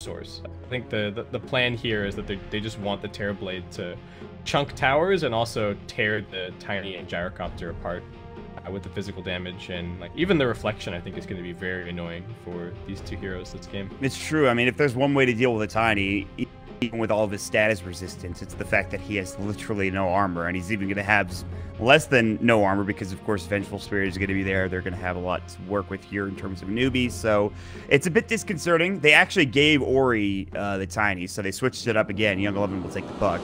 source. I think the plan here is that they just want the Terrorblade to chunk towers and also tear the tiny gyrocopter apart with the physical damage, and like even the reflection I think is going to be very annoying for these two heroes this game. It's true. I mean, if there's one way to deal with a tiny, even with all of his status resistance, it's the fact that he has literally no armor, and he's even going to have less than no armor because, of course, Vengeful Spirit is going to be there. They're going to have a lot to work with here in terms of Newbee, so it's a bit disconcerting. They actually gave Ori the tiny, so they switched it up again. Young 11 will take the puck.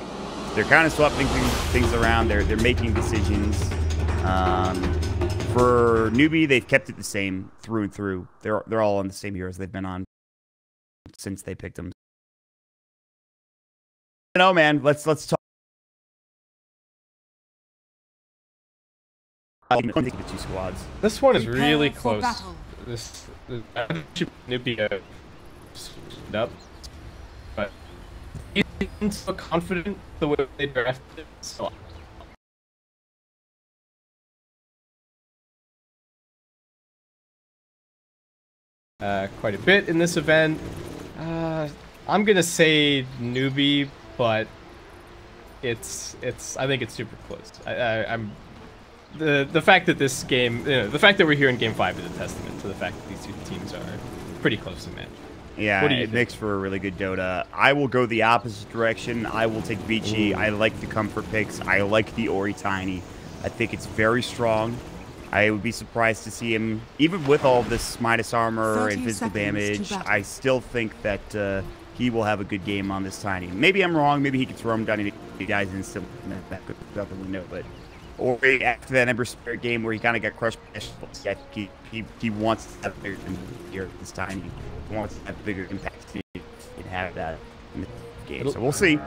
They're kind of swapping things around. They're making decisions. For Newbee, they've kept it the same through and through. They're all on the same heroes they've been on since they picked them. No, man, let's talk. I think the two squads. This one is really close. This Newbee up, but he's so confident the way they drafted it. So quite a bit in this event. I'm gonna say Newbee, but it's I think it's super close. I'm the fact that this game, the fact that we're here in Game 5 is a testament to the fact that these two teams are pretty close in match. Yeah, it makes for a really good Dota. I will go the opposite direction. I will take Vici. I like the comfort picks. I like the Ori Tiny. I think it's very strong. I would be surprised to see him, even with all this minus armor and physical damage, I still think that he will have a good game on this Tiny. Maybe I'm wrong. Maybe he can throw him down and the guys instantly. That could definitely know, but Ori, after that Ember Spirit game where he kind of got crushed, he wants to have a bigger here this Tiny. He wants to have a bigger impact and have that in the game. So we'll see.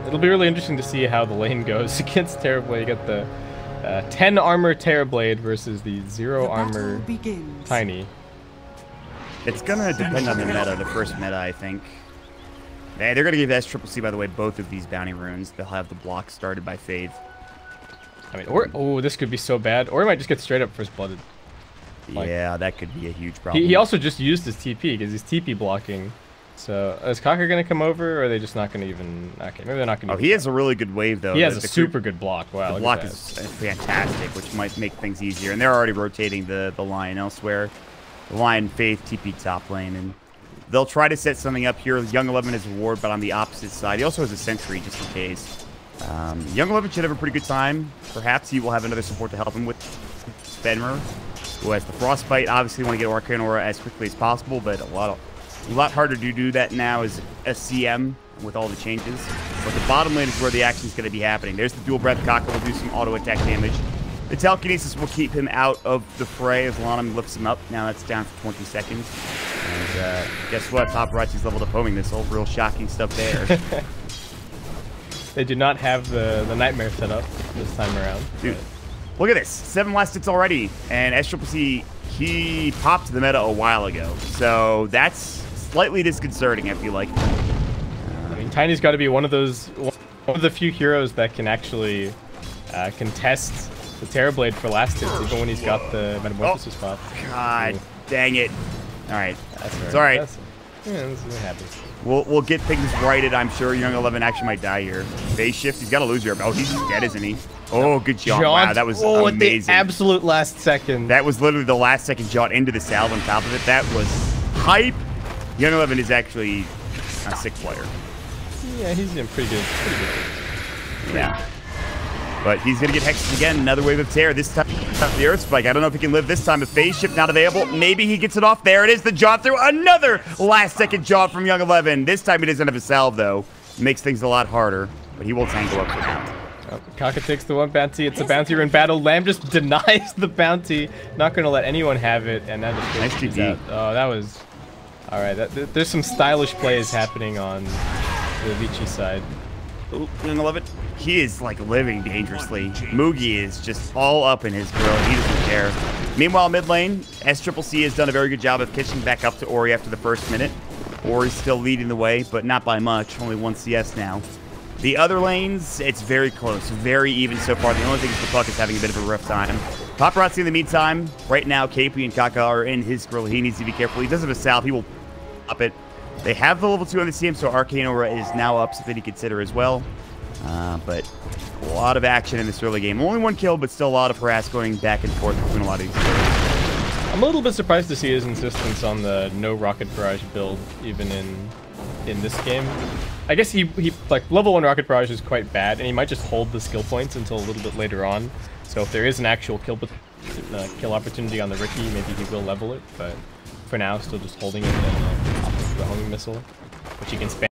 It'll be really interesting to see how the lane goes against Terrorblade. You got the 10 armor Terrorblade versus the 0 armor Tiny. It's gonna depend on the meta, the first meta, I think. They're gonna give SCCC, by the way, both of these bounty runes. They'll have the block started by Faith. I mean, this could be so bad. Or he might just get straight up first blooded. Like, yeah, that could be a huge problem. He also just used his TP because he's TP blocking. So is Kaka gonna come over, or are they just not gonna even? Okay, maybe they're not gonna. Oh, he has a really good wave though. He has a super good block. Wow, the block is fantastic, which might make things easier. And they're already rotating the line elsewhere. The line Faith TP top lane, and they'll try to set something up here. Young 11 is a ward, but on the opposite side, he also has a sentry just in case. Young 11 should have a pretty good time. Perhaps he will have another support to help him with Fenrir, who has the Frostbite. Obviously, want to get Arcane Aura as quickly as possible, but a lot harder to do that now as a CM with all the changes. But the bottom lane is where the action is going to be happening. There's the dual breath. Kaka will do some auto attack damage. The telekinesis will keep him out of the fray as Lanham lifts him up. Now that's down for 20 seconds. And guess what? Paparazzi's leveled up homing missile. Real shocking stuff there. They do not have the Nightmare set up this time around. Dude, look at this. 7 last hits already. And SCCC, he popped the meta a while ago. So that's slightly disconcerting, I feel like. I mean, Tiny's got to be one of the few heroes that can actually contest the Terrorblade for last hits, even when he's got the Metamorphosis buff. God dang it. All right. That's all right. This is what happens. We'll get things righted, I'm sure. Young 11 actually might die here. Phase shift. He's got to lose here. Oh, he's dead, isn't he? Oh, good jaunt. Wow, that was amazing. At the absolute last second. That was literally the last second jaunt into the salve on top of it. That was hype. Young 11 is actually a sick player. Yeah, he's in pretty good. Yeah. But he's going to get hexed again. Another wave of tear. This time, the Earth Spike. I don't know if he can live this time. A phase shift not available. Maybe he gets it off. There it is. The jaunt through. Another last-second jaunt from Young 11. This time he doesn't have a salve, though. Makes things a lot harder. But he will tangle up for now. Oh, Kaka takes the one bounty. It's a bounty rune battle. Lamb just denies the bounty. Not going to let anyone have it. And that just nice GG. Oh, that was... All right. There's some stylish plays happening on the Vici side. Ooh, Young 11. He is like living dangerously. Mugi is just all up in his grill. He doesn't care. Meanwhile, mid lane, SCCC has done a very good job of catching back up to Ori after the first minute. Ori's still leading the way, but not by much. Only 1 CS now. The other lanes, it's very close. Very even so far. The only thing is the puck is having a bit of a rough time. Paparazzi in the meantime, right now, KP and Kaka are in his grill. He needs to be careful. He does have a salve. He will pop it. They have the level 2 on the CM, so Arcane Aura is now up, something to consider as well. But a lot of action in this early game. Only 1 kill, but still a lot of harass going back and forth between a lot of these players. I'm a little bit surprised to see his insistence on the no rocket barrage build, even in this game. I guess he like level 1 rocket barrage is quite bad, and he might just hold the skill points until a little bit later on. So if there is an actual kill opportunity on the Riki, maybe he will level it. But for now, still just holding it and opting for the homing missile, which he can spam.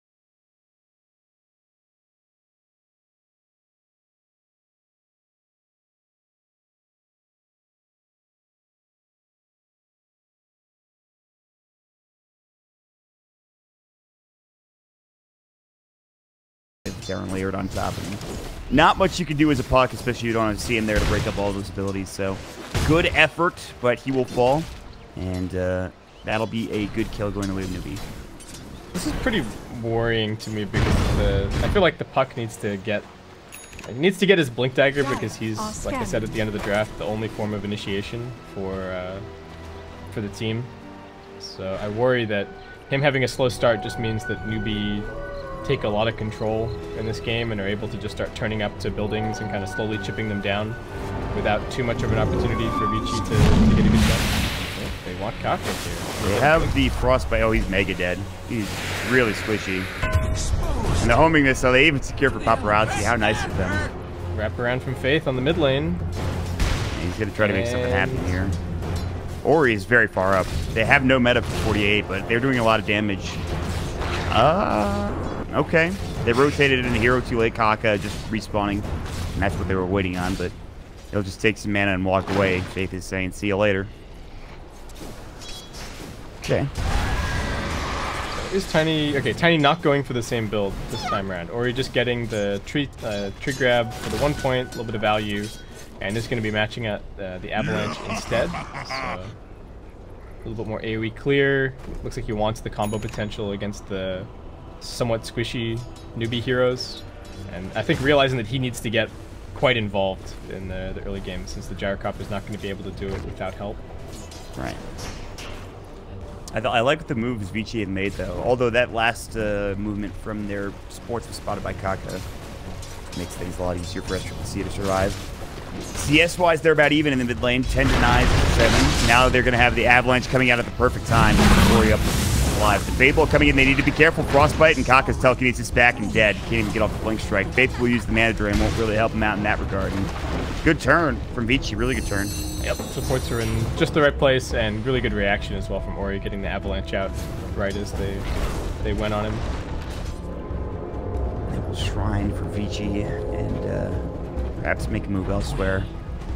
Darren layered on top of him. Not much you can do as a puck, especially you don't see him there to break up all those abilities. So good effort, but he will fall. And that'll be a good kill going away with Newbee. This is pretty worrying to me because I feel like the puck needs to get his blink dagger because he's, like I said at the end of the draft, the only form of initiation for the team. So I worry that him having a slow start just means that Newbee take a lot of control in this game and are able to just start turning up to buildings and kind of slowly chipping them down without too much of an opportunity for Vici to get a good shot. Oh, they want Kaka here. They have the frostbite. Oh, he's mega dead. He's really squishy. And the homing missile, they even secure for paparazzi. How nice of them. Wrap around from Faith on the mid lane. And he's going to try to make something happen here. Ori is very far up. They have no meta for 48, but they're doing a lot of damage. Okay. They rotated in the hero too late. Kaka just respawning. And that's what they were waiting on, but he'll just take some mana and walk away. Faith is saying, see you later. Okay. Is Tiny... Okay, Tiny not going for the same build this time around. Ori just getting the tree grab for the 1 point, a little bit of value, and is going to be matching at the Avalanche instead. So, a little bit more AoE clear. Looks like he wants the combo potential against the somewhat squishy Newbee heroes, and I think realizing that he needs to get quite involved in the early game since the Gyrocop is not going to be able to do it without help. Right. I like the moves Vici had made though, although that last movement from their supports was spotted by Kaka. Makes things a lot easier for SCC to survive. CS-wise, they're about even in the mid lane, 10 to 9 to 7. Now they're going to have the Avalanche coming out at the perfect time. Ori up alive. The Fable coming in, they need to be careful. Frostbite and Kaka's telekinesis back and dead. Can't even get off the blink strike. Faith will use the mana drain, won't really help him out in that regard. And good turn from Vici, really good turn. Yep, supports are in just the right place, and really good reaction as well from Ori, getting the Avalanche out right as they went on him. They will shrine for Vici and perhaps make a move elsewhere.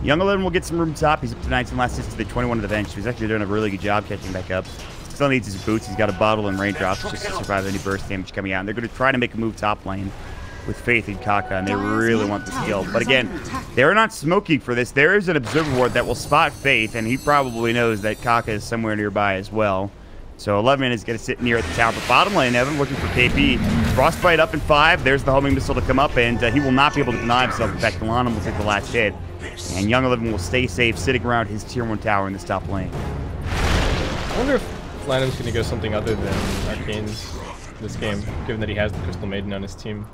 Young 11 will get some room top. He's up to 19 last assist to the 21 to the bench. He's actually doing a really good job catching back up. Still needs his boots. He's got a bottle and raindrops just to survive any burst damage coming out. And they're going to try to make a move top lane with Faith and Kaka, and they really want this kill. But again, they're not smoking for this. There is an observer ward that will spot Faith, and he probably knows that Kaka is somewhere nearby as well. So 11 is going to sit near at the tower. But bottom lane, Evan looking for KP. Frostbite up in 5. There's the homing missile to come up, and he will not be able to deny himself. In fact, Milanum will take the last hit. And Young 11 will stay safe, sitting around his tier 1 tower in this top lane. I wonder if Lanham's going to go something other than Arcane's this game, given that he has the Crystal Maiden on his team.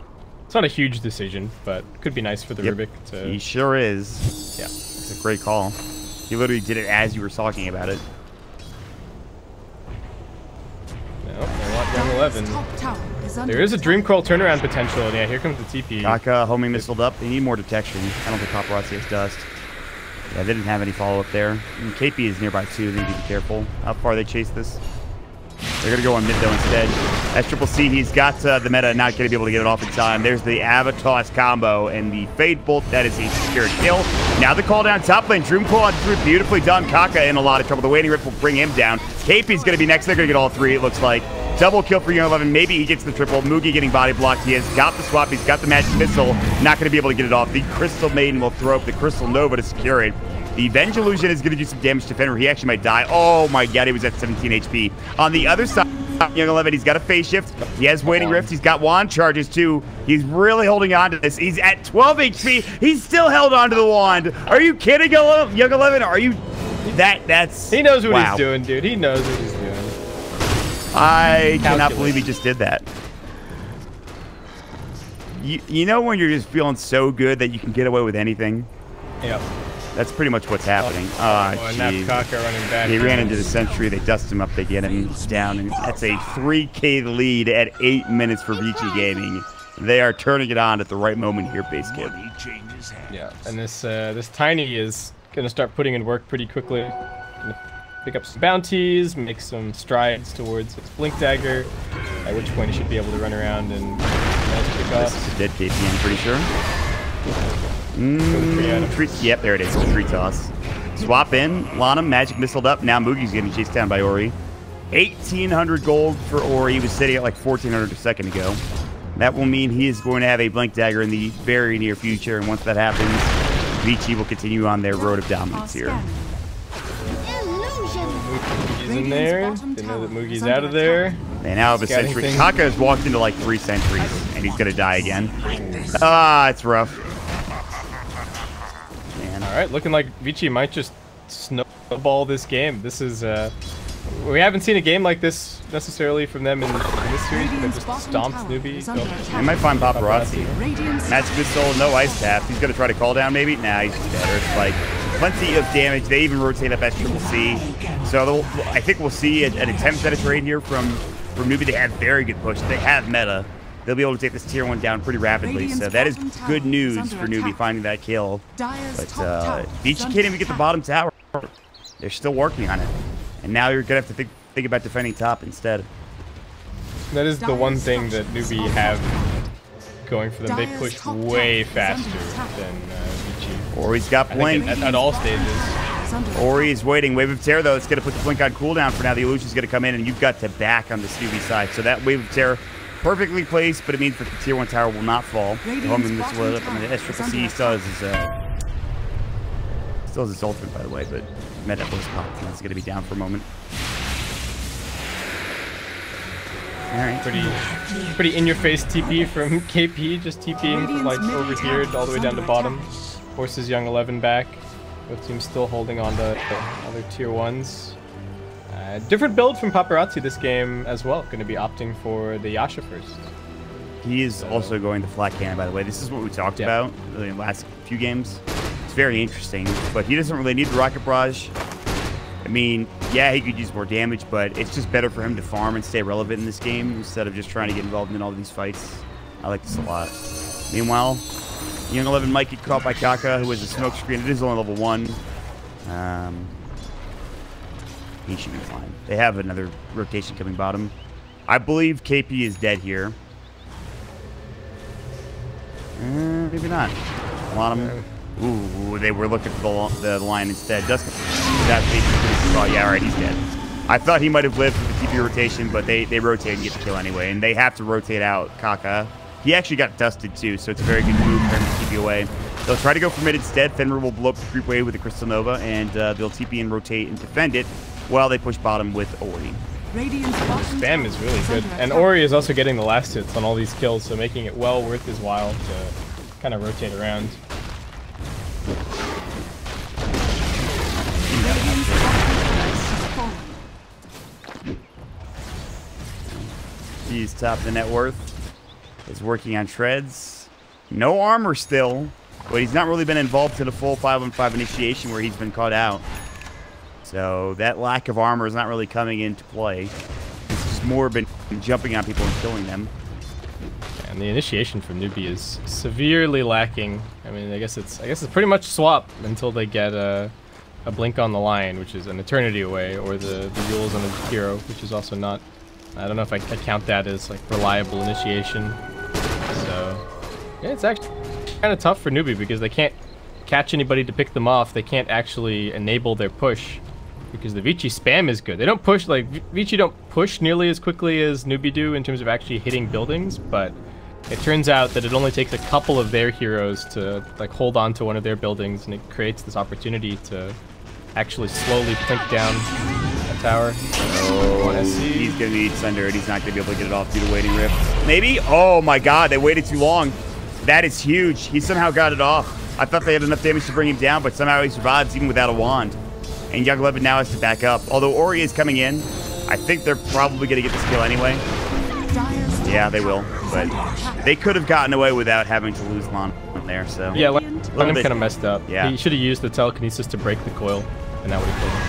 It's not a huge decision, but could be nice for the Rubik to... He sure is. Yeah. It's a great call. He literally did it as you were talking about it. No, they want Young 11. There is a Dream Crawl turnaround potential, and yeah, here comes the TP. Kaka homing missiled up. They need more detection. I don't think Paparazzi has dust. Yeah, they didn't have any follow-up there. And KP is nearby too. They need to be careful how far they chase this. They're going to go on mid though instead. That's Triple C. He's got the meta, not going to be able to get it off in time. There's the Avatos combo and the Fade Bolt. That is a secure kill. Now the call down top lane. Dream Claw beautifully done. Kaka in a lot of trouble. The Waiting Rip will bring him down. KP's going to be next. They're going to get all three, it looks like. Double kill for Young 11. Maybe he gets the triple. Mugi getting body blocked. He has got the swap. He's got the magic missile. Not going to be able to get it off. The Crystal Maiden will throw up the Crystal Nova to secure it. The Venge Illusion is going to do some damage to Fenrir. He actually might die. Oh my god, he was at 17 HP. On the other side, Young 11, he's got a phase shift. He has Waiting Rift. He's got wand charges too. He's really holding on to this. He's at 12 HP. He's still held on to the wand. Are you kidding, Young 11? Are you... That's... He knows what he's doing, dude. He knows what he's doing. I cannot believe he just did that. You know when you're just feeling so good that you can get away with anything? Yep. That's pretty much what's happening. Running back. He ran into the sentry. They dust him up. They get him down. And that's a 3K lead at 8 minutes for Vici Gaming. They are turning it on at the right moment here, base kid. Yeah, and this Tiny is going to start putting in work pretty quickly. Gonna pick up some bounties, make some strides towards his Blink Dagger, at which point he should be able to run around and pick off. This is a dead KP, I'm pretty sure. Yep, there it is. The 3 toss. Swap in. Lana, magic missiled up. Now Moogie's getting chased down by Ori. 1,800 gold for Ori. He was sitting at like 1,400 a second ago. That will mean he is going to have a Blink Dagger in the very near future. And once that happens, Vici will continue on their road of dominance here. Moogie's in there. They know that Moogie's out of there. They now have a sentry. Kaka has walked into like 3 sentries, and he's going to die again. Ah, it's rough. Alright, looking like Vici might just snowball this game. This is, we haven't seen a game like this necessarily from them in this series. They just stomped Newbee. They might find Paparazzi. Magic Missile, no Ice Tap. He's going to try to call down maybe? Nah, he's just better. It's like plenty of damage. They even rotate up SCC. So I think we'll see an attempt at a trade here from Newbee. They have very good push. They have meta. They'll be able to take this tier 1 down pretty rapidly, so that is good news for Newbee finding that kill. But Vici can't even get the bottom tower. They're still working on it. And now you're going to have to think about defending top instead. That is the one thing that Newbee have going for them. They push way faster than Vici. Ori's got Blink. At all stages. Ori is waiting. Wave of Terror, though, it's going to put the Blink on cooldown for now. The illusion's going to come in, and you've got to back on this Newbee side. So that Wave of Terror perfectly placed, but it means that the tier 1 tower will not fall. The home in this world, I mean, the SCC still has his ultimate, by the way, but meta was popped, and it's going to be down for a moment. All right. Pretty in-your-face TP from KP, just TPing from like over here all the way down to bottom. Forces Young 11 back. Both teams still holding on to all their tier 1s. Different build from Paparazzi this game as well. Going to be opting for the Yasha first. He is also going to flat cannon, by the way. This is what we talked about in the last few games. It's very interesting, but he doesn't really need the Rocket Barrage. I mean, yeah, he could use more damage, but it's just better for him to farm and stay relevant in this game instead of just trying to get involved in all these fights. I like this a lot. Meanwhile, Young 11 might get caught by Kaka, who has a smoke screen. It is only level 1. He should be fine. They have another rotation coming bottom. I believe KP is dead here. Maybe not. A lot of them. Ooh, they were looking for the line instead. Dusk. That KP. Oh, yeah, all right, he's dead. I thought he might have lived with the TP rotation, but they rotate and get the kill anyway, and they have to rotate out Kaka. He actually got dusted too, so it's a very good move for him to TP away. They'll try to go for mid instead. Fenrir will blow up the creep wave with the Crystal Nova, and they'll TP and rotate and defend it while they push bottom with Ori. Spam is really good, and Ori is also getting the last hits on all these kills, so making it well worth his while to kind of rotate around. He's top the net worth. Is working on shreds. No armor still, but he's not really been involved in a full 5-on-5 initiation where he's been caught out. So that lack of armor is not really coming into play. It's just more been jumping on people and killing them. And the initiation from Newbee is severely lacking. I mean, I guess it's pretty much swap until they get a blink on the lion, which is an eternity away, or the Yules on the hero, which is also not. I don't know if I count that as like reliable initiation. So yeah, it's actually kind of tough for Newbee because they can't catch anybody to pick them off. They can't actually enable their push because the Vici spam is good. They don't push, like Vici don't push nearly as quickly as Newbee do in terms of actually hitting buildings, but it turns out that it only takes a couple of their heroes to like hold on to one of their buildings, and it creates this opportunity to actually slowly plink down a tower. Oh, he's going to need Sunder, and he's not going to be able to get it off due to waiting rift. Maybe? Oh my god, they waited too long. That is huge. He somehow got it off. I thought they had enough damage to bring him down, but somehow he survives even without a wand. And Young 11 now has to back up. Although Ori is coming in, I think they're probably going to get this kill anyway. Yeah, they will. But they could have gotten away without having to lose Lon there. So yeah, Lennon kind of messed up. Yeah. He should have used the telekinesis to break the coil, and that would have killed him.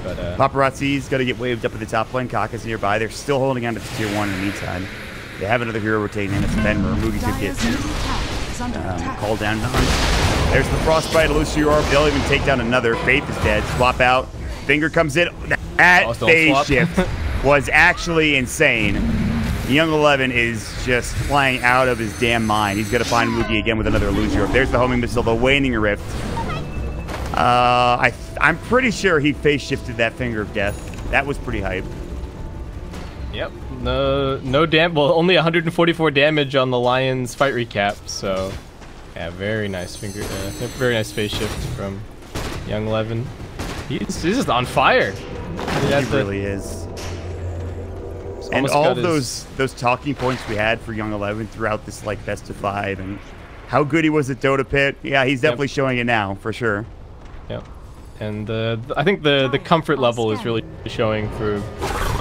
But Paparazzi's got to get waved up at the top lane. Kaka's nearby. They're still holding on to the tier 1 in the meantime. They have another hero rotating in. It's Benmer. Mugi could get called down. There's the Frostbite. Elusior. They'll even take down another. Faith is dead. Swap out. Finger comes in. That phase shift was actually insane. Young 11 is just flying out of his damn mind. He's going to find Mugi again with another Elusior. There's the homing missile. The waning rift. I'm pretty sure he phase shifted that Finger of Death. That was pretty hype. Yep. No damage. Well, only 144 damage on the Lions fight recap. So, yeah, very nice very nice phase shift from Young 11. He's just on fire. He really is. And all of those talking points we had for Young 11 throughout this like best of 5 and how good he was at Dota Pit. Yeah, he's definitely showing it now for sure. Yep. And I think the comfort level is really showing for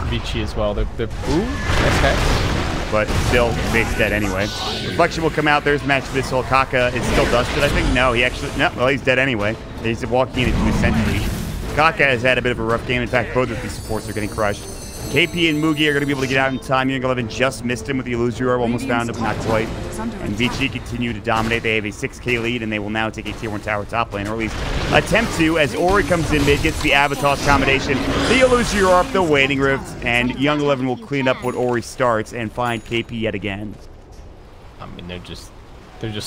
Vici as well. Ooh, nice hex. But still, Fate's dead anyway. Reflection will come out. There's the match for this whole. Kaka is still dusted, I think. No, he actually... No, well, he's dead anyway. He's walking into his sentry. Kaka has had a bit of a rough game. In fact, both of these supports are getting crushed. KP and Mugi are going to be able to get out in time. Young 11 just missed him with the Elusior. Almost found him, but not quite. And Vici continue to dominate. They have a 6k lead, and they will now take a tier 1 tower top lane, or at least attempt to, as Ori comes in mid, gets the Avatos combination. The Elusior up the Waning Rift, and Young 11 will clean up what Ori starts and find KP yet again. I mean, they're just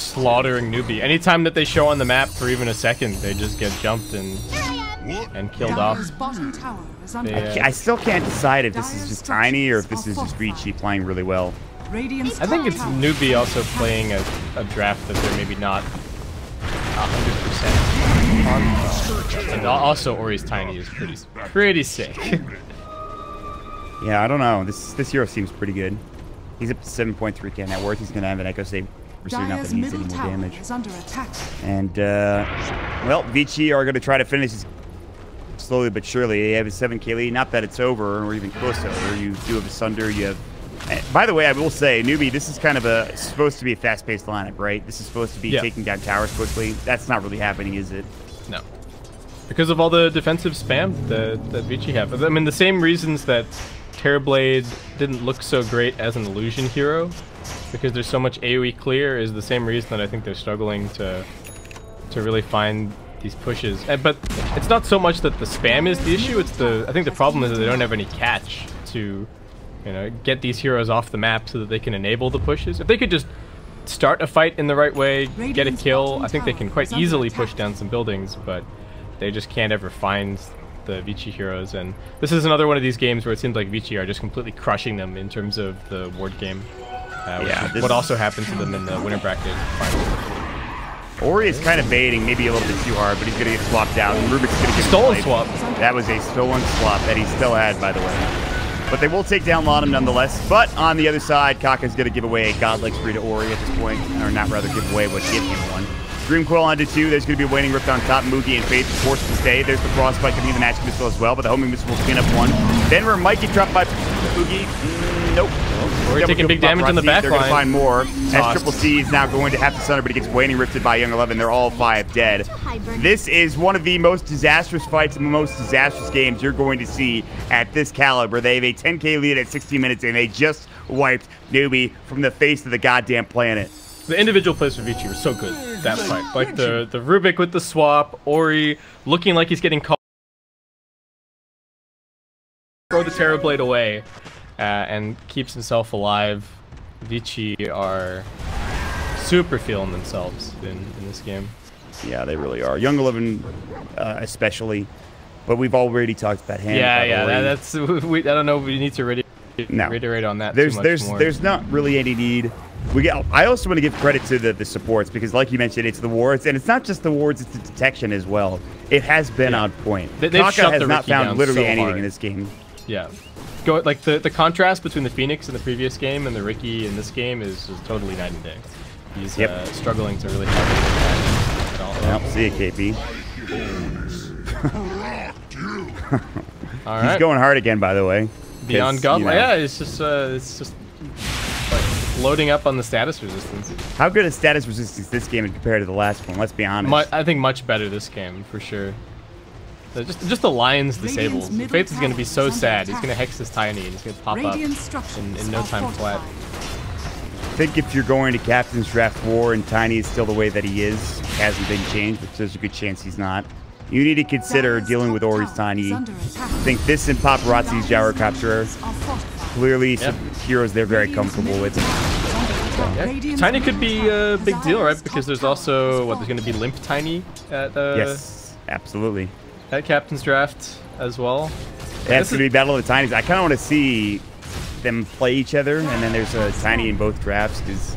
slaughtering Newbee. Anytime that they show on the map for even a second, they just get jumped and killed off. I still can't decide if this is just Tiny or if this is just Vici playing really well. I think it's Newbee also playing a draft that they're maybe not 100% on. And also Ori's Tiny is pretty sick. Yeah, I don't know. This hero seems pretty good. He's up to 7.3k net worth. He's going to have an Echo Save. Not that he needs any more damage. And, well, Vici are going to try to finish this slowly but surely. They have a 7k lead. Not that it's over or even close to over. You do have a Sunder. You have... By the way, I will say, Newbee, this is kind of supposed to be a fast-paced lineup, right? This is supposed to be taking down towers quickly. That's not really happening, is it? No. Because of all the defensive spam that Vici have. I mean, the same reasons that Terrorblade didn't look so great as an illusion hero, because there's so much AoE clear, is the same reason that I think they're struggling to really find these pushes. But it's not so much that the spam is the issue. It's I think the problem is that they don't have any catch to, get these heroes off the map so that they can enable the pushes. If they could just start a fight in the right way, get a kill, I think they can quite easily push down some buildings. But they just can't ever find the Vici heroes. And this is another one of these games where it seems like Vici are just completely crushing them in terms of the ward game. What also happened to them in the winter bracket finals. Ori is kind of baiting, maybe a little bit too hard, but he's going to get swapped out, and Rubik's going to get stolen swap. That was a stolen swap that he still had, by the way. But they will take down Lonham nonetheless. But on the other side, Kaka's going to give away a godlike spree to Ori at this point, or not rather give away, but give him one. Dream Quill onto 2. There's going to be a Waning Rift on top. Mugi and Faith forced to stay. There's the Frostbite to be the match missile as well, but the homing missile will clean up one. Benmer might get dropped by Mugi. Nope. We're taking big damage in the back line. They're going to find more. As Triple C is now going to have to Sunder, but he gets Waning Rifted by Young 11. They're all 5 dead. This is one of the most disastrous fights and the most disastrous games you're going to see at this caliber. They have a 10k lead at 16 minutes, and they just wiped Newbee from the face of the goddamn planet. The individual plays for Vici were so good, that fight. Like the Rubik with the swap, Ori looking like he's getting caught. Throw the Terrorblade away. And keeps himself alive. Vici are super feeling themselves in this game. Yeah, they really are. Young 11 especially. But we've already talked about him. Yeah, that's... I don't know if we need to reiterate on that too much more. There's not really any need. I also want to give credit to the supports, because like you mentioned, it's the wards. And it's not just the wards, it's the detection as well. It has been on point. Kaka has not found literally anything in this game. Yeah. Like the contrast between the Phoenix in the previous game and the Ricky in this game is totally night and day. He's struggling to really help. Well, see you, KP. All right. He's going hard again, by the way. Beyond God. You know, Yeah, it's just like loading up on the status resistance. how good is status resistance this game compared to the last one? Let's be honest. I think much better this game for sure. Just the lion's disabled. Faith is going to be so sad. He's going to hex this tiny and he's going to pop up in no time flat. I think if you're going to Captain's Draft War and Tiny is still the way that he is, hasn't been changed, which there's a good chance he's not, you need to consider dealing with Ori's Tiny. I think this and Paparazzi's Gyrocopter are clearly some heroes they're very comfortable with. Yeah. Tiny could be a big deal, right? Because there's also, there's going to be Limp Tiny at yes, absolutely. At Captain's Draft as well. That's going to be Battle of the Tinies. I kind of want to see them play each other, and then there's a Tiny in both drafts, because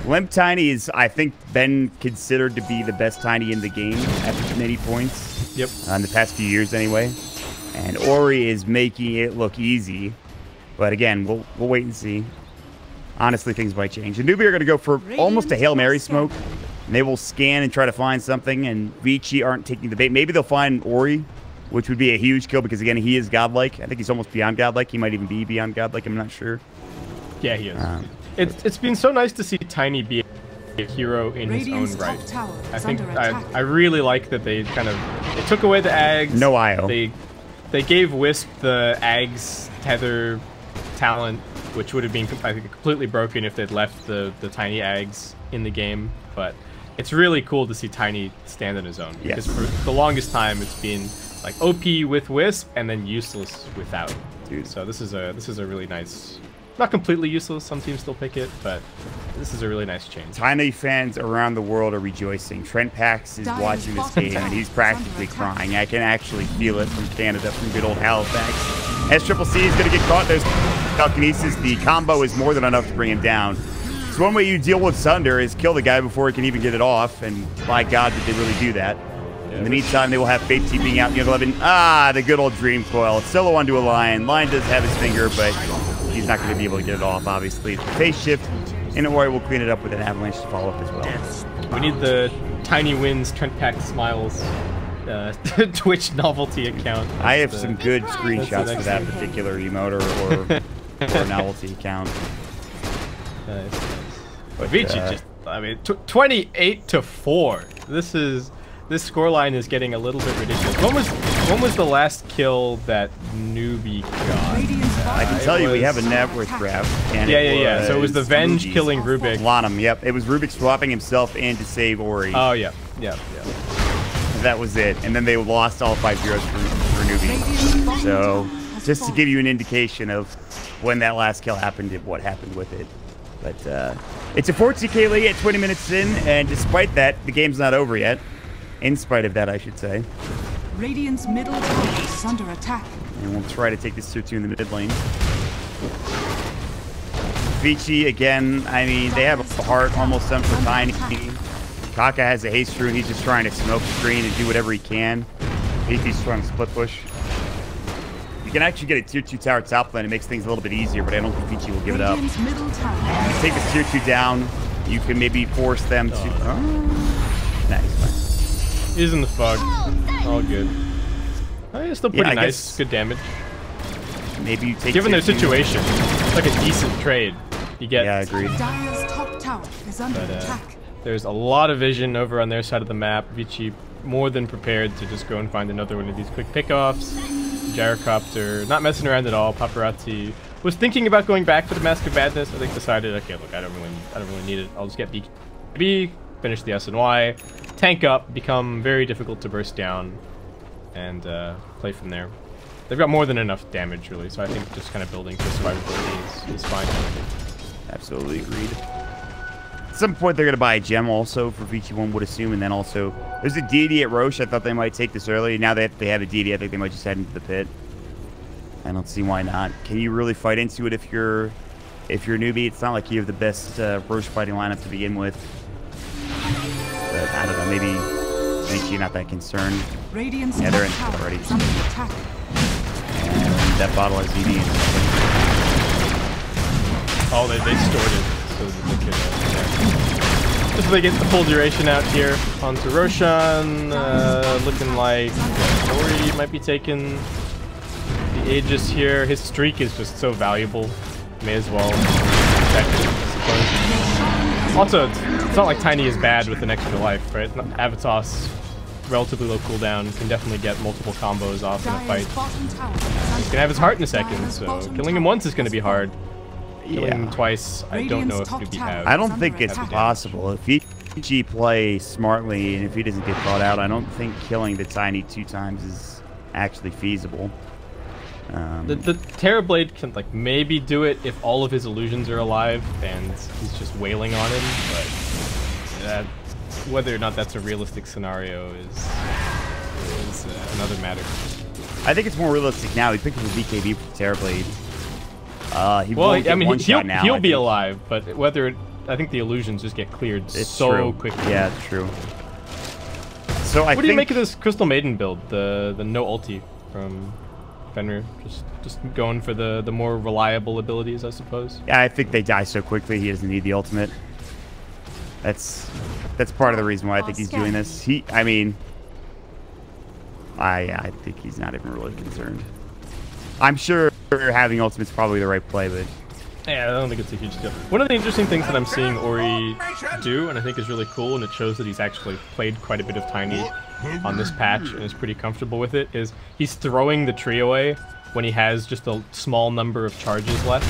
Limp Tiny is, I think, been considered to be the best Tiny in the game at many points. Yep. In the past few years, anyway. And Ori is making it look easy. But again, we'll wait and see. Honestly, things might change. And Newbee are going to go for almost a Hail Mary smoke. And they will scan and try to find something, and Vici aren't taking the bait. Maybe they'll find Ori, which would be a huge kill, because again, he is godlike. I think he's almost beyond godlike. He might even be beyond godlike. I'm not sure. Yeah, he is. It's been so nice to see Tiny be a hero in his own right. I think I really like that they took away the Ags. No IO. They gave Wisp the Ags tether talent, which would have been, I think, completely broken if they'd left the tiny Ags in the game. But it's really cool to see Tiny stand on his own. Yes. Because for the longest time, it's been like OP with Wisp and then useless without. Dude. So this is a really nice. Not completely useless, some teams still pick it, but this is a really nice change. Tiny fans around the world are rejoicing. Trent Pax is watching this game, and he's practically crying. I can actually feel it from Canada, from good old Halifax. SCCC is going to get caught. There's telekinesis. The combo is more than enough to bring him down. So one way you deal with Sunder is kill the guy before he can even get it off, and my God, did they really do that. In the meantime, they will have Faith TPing out in Young 11. The good old Dream Coil. Solo onto a Lion. Lion does have his finger, but he's not going to be able to get it off, obviously. Phase shift, and Ori will clean it up with an avalanche to follow up as well. We need the Tiny Wins, Trent Pack Smiles Twitch novelty account. I have some good screenshots for that particular emote or novelty account. Nice. But Vici just, I mean, 28-4. This scoreline is getting a little bit ridiculous. When was the last kill that Newbee got? I can tell you we have a network graph. And yeah. So it was the Venge killing Rubik. Lanham, yep. It was Rubik swapping himself in to save Ori. Oh, yeah. That was it. And then they lost all 5 heroes for Newbee. So just to give you an indication of when that last kill happened and what happened with it. But it's a 14K lead at 20 minutes in, and despite that, the game's not over yet. In spite of that, I should say. Radiant's middle tower is under attack. And we'll try to take this tier 2 in the mid lane. Vici, again, I mean, they have a heart almost done for Tiny. Kaka has a haste rune. He's just trying to smoke screen and do whatever he can. Vici's trying to split push. You can actually get a tier 2 tower top lane. It makes things a little bit easier, but I don't think Vici will give it up. You take this tier 2 down. You can maybe force them to... Nice. He's in the fog. All good. Oh, yeah, still pretty nice. Good damage. Maybe you take. Given their situation, it's like a decent trade. You get. Yeah, agreed. Dire's top tower is under attack. There's a lot of vision over on their side of the map. Vici more than prepared to just go and find another one of these quick pickoffs. Gyrocopter, not messing around at all. Paparazzi was thinking about going back for the Mask of Madness. I think decided, okay, look, I don't really need it. I'll just get B, finish the SNY, tank up, become very difficult to burst down, and play from there. They've got more than enough damage, really, so I think just kind of building for survivability is fine. Absolutely agreed. At some point, they're going to buy a gem also for Vici, one would assume, and then also there's a deity at Roche. I thought they might take this early. Now that they have a deity, I think they might just head into the pit. I don't see why not. Can you really fight into it if you're Newbee? It's not like you have the best Roche fighting lineup to begin with. But I don't know, maybe Vici not that concerned. Yeah, they're in already. And that bottle has DD in it. Oh, they stored it so that they could just so they get the full duration out here onto Roshan. Looking like Ori might be taken. Aegis here. His streak is just so valuable. May as well protect it, I suppose. Also, it's not like Tiny is bad with an extra life, right? Avatos, relatively low cooldown, can definitely get multiple combos off in a fight. He's gonna have his heart in a second, so killing him once is gonna be hard. Killing him twice, I don't know if Newbee have. I don't think it's possible. If he play smartly and if he doesn't get caught out, I don't think killing the Tiny 2 times is actually feasible. The Terrorblade can like maybe do it if all of his illusions are alive and he's just wailing on him, but whether or not that's a realistic scenario is another matter. I think it's more realistic now. He picked up the BKB for Terrorblade. He'll be alive, but whether I think the illusions just get cleared so quickly. Yeah, it's true. So what do you make of this Crystal Maiden build? The no ulti from Fenrir, just going for the more reliable abilities, I suppose. Yeah, I think they die so quickly he doesn't need the ultimate. That's part of the reason why I think he's doing this. I think he's not even really concerned. I'm sure having ultimate's probably the right play, but yeah, I don't think it's a huge deal. One of the interesting things that I'm seeing Ori do, and I think is really cool, and it shows that he's actually played quite a bit of Tiny on this patch and is pretty comfortable with it, is he's throwing the tree away when he has just a small number of charges left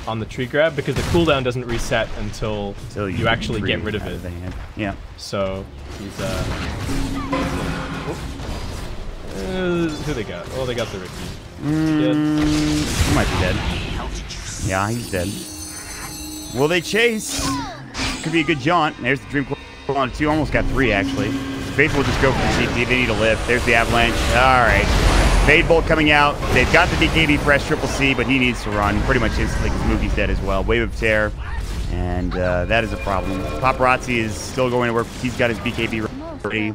on the tree grab, because the cooldown doesn't reset until you actually get rid of it. Yeah. So he's who they got? Oh, they got the Ricky. He might be dead. Yeah, he's dead. Will they chase? Could be a good jaunt. There's the Dream Coil on 2. Almost got 3, actually. Faith will just go for the CT. They need a lift. There's the Avalanche. All right. Fade Bolt coming out. They've got the BKB fresh Triple C, but he needs to run pretty much instantly because Moogie's dead as well. Wave of Tear. And that is a problem. Paparazzi is still going to work. He's got his BKB ready.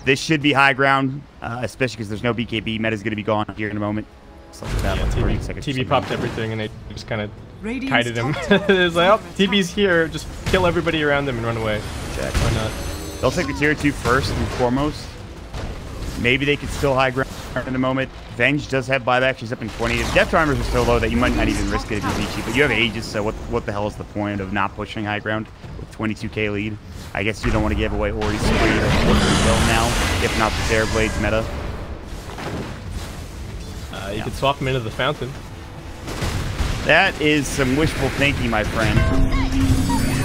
This should be high ground, especially because there's no BKB. Meta's going to be gone here in a moment. TB popped everything and they just kind of kited him. It's like, oh, TB's here. Just kill everybody around him and run away. Exactly. Why not? They'll take the tier 2 first and foremost. Maybe they could still high ground in the moment. Venge does have buyback. She's up in 20. Death timers are so low that you might not even risk it if you're Vici, but you have Aegis, so what the hell is the point of not pushing high ground with 22k lead? I guess you don't want to give away Ori's spree or kill now, if not the Terrorblade's meta. You could swap him into the fountain. That is some wishful thinking, my friend.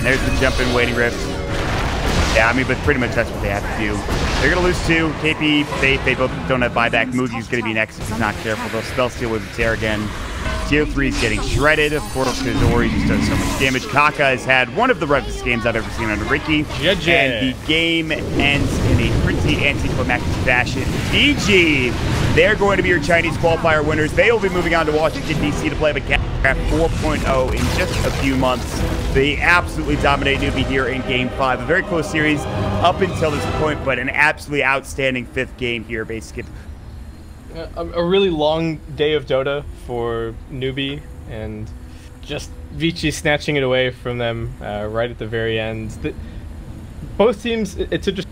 There's the jump in waiting rift. Yeah, I mean, but pretty much that's what they have to do. They're going to lose 2. KP, Faith, they both don't have buyback. Moogie's going to be next if he's not careful. They'll spell steal with the Tear again. Tier 3 is getting shredded, of course, because Ori just does so much damage. Kaka has had one of the roughest games I've ever seen under Ricky. And the game ends in a pretty anticlimactic fashion. GG! They're going to be your Chinese qualifier winners. They will be moving on to Washington, D.C. to play Craft 4.0 in just a few months. They absolutely dominate Newbee here in Game 5. A very close series up until this point, but an absolutely outstanding 5th game here, basically. A really long day of Dota for Newbee, and just Vici snatching it away from them right at the very end. Both teams, it's interesting